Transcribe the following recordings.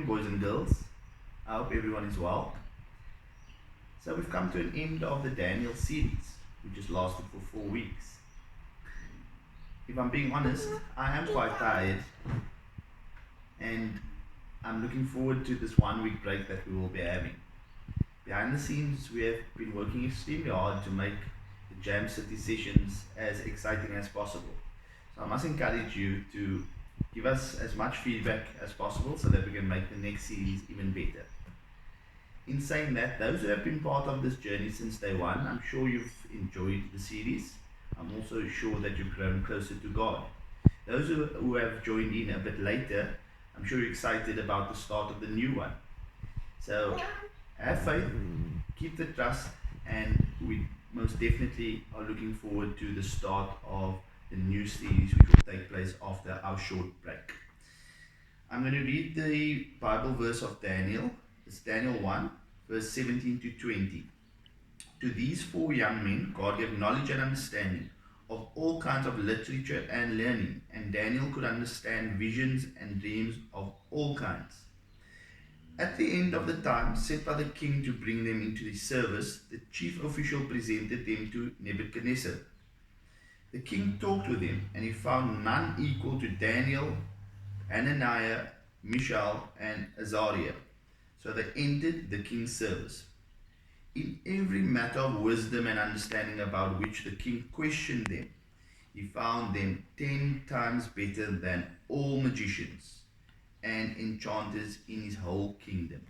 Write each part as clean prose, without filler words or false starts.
morning, boys and girls. I hope everyone is well. So we've come to an end of the Daniel series, which has lasted for 4 weeks. If I'm being honest, I am quite tired, and I'm looking forward to this 1 week break that we will be having. Behind the scenes, we have been working extremely hard to make the Jam City sessions as exciting as possible. So I must encourage you to give us as much feedback as possible so that we can make the next series even better. In saying that, those who have been part of this journey since day one, I'm sure you've enjoyed the series. I'm also sure that you've grown closer to God. Those who have joined in a bit later, I'm sure you're excited about the start of the new one. So have faith, keep the trust, and we most definitely are looking forward to the start of the new series which will take place after our short break. I'm going to read the Bible verse of Daniel. It's Daniel 1, verse 17 to 20. To these 4 young men, God gave knowledge and understanding of all kinds of literature and learning, and Daniel could understand visions and dreams of all kinds. At the end of the time set by the king to bring them into his service, the chief official presented them to Nebuchadnezzar. The king talked with him, and he found none equal to Daniel, Hananiah, Mishael, and Azariah. So they entered the king's service. In every matter of wisdom and understanding about which the king questioned them, he found them 10 times better than all magicians and enchanters in his whole kingdom.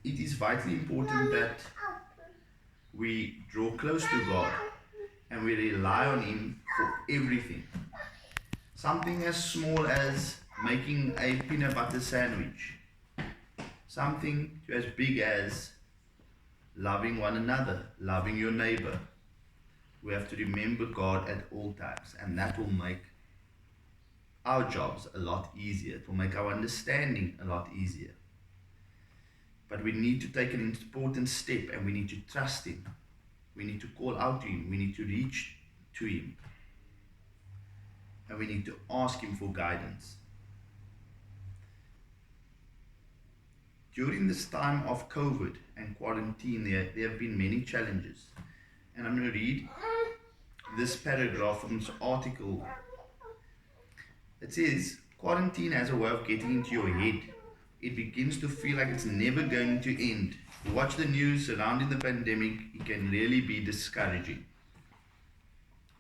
It is vitally important that we draw close to God and we rely on Him for everything. Something as small as making a peanut butter sandwich, something to as big as loving one another, loving your neighbor. We have to remember God at all times, and that will make our jobs a lot easier. It will make our understanding a lot easier. But we need to take an important step, and we need to trust Him. We need to call out to Him. We need to reach to Him. And we need to ask Him for guidance. During this time of COVID and quarantine, there have been many challenges. And I'm going to read this paragraph from this article. It says, quarantine has a way of getting into your head. It begins to feel like it's never going to end. You watch the news surrounding the pandemic, it can really be discouraging.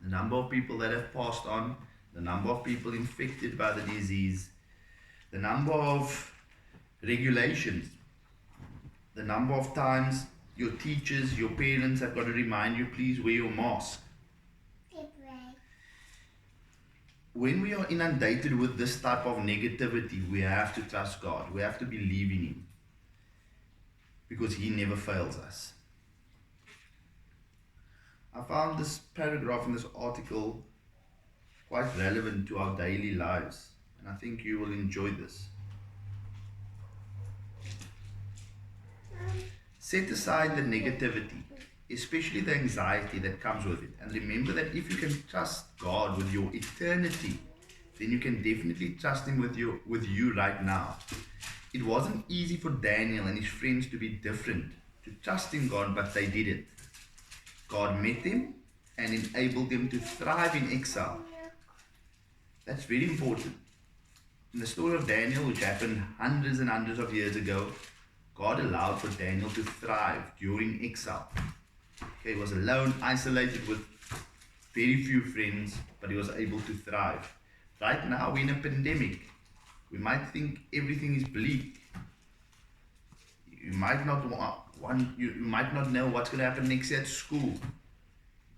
The number of people that have passed on, the number of people infected by the disease, the number of regulations, the number of times your teachers, your parents have got to remind you, please wear your mask. When we are inundated with this type of negativity, we have to trust God. We have to believe in Him, because He never fails us. I found this paragraph in this article quite relevant to our daily lives, and I think you will enjoy this. Set aside the negativity, especially the anxiety that comes with it, and remember that if you can trust God with your eternity, then you can definitely trust Him with you right now. It wasn't easy for Daniel and his friends to be different, to trust in God, but they did it. God met them and enabled them to thrive in exile. That's very important. In the story of Daniel, which happened hundreds and hundreds of years ago, God allowed for Daniel to thrive during exile. Okay, he was alone, isolated with very few friends, but he was able to thrive. Right now, we're in a pandemic. We might think everything is bleak. You might not you might not know what's going to happen next year at school.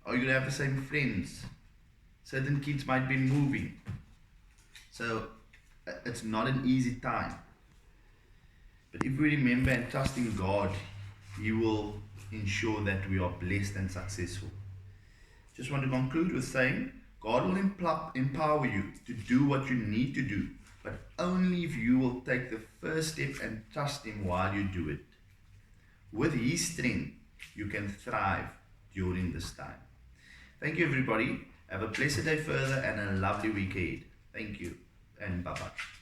Are you going to have the same friends? Certain kids might be moving. So it's not an easy time. But if we remember and trust in God, He will ensure that we are blessed and successful. Just want to conclude with saying, God will empower you to do what you need to do, but only if you will take the first step and trust Him while you do it. With His strength, you can thrive during this time. Thank you, everybody. Have a blessed day further and a lovely week ahead. Thank you. and bye bye.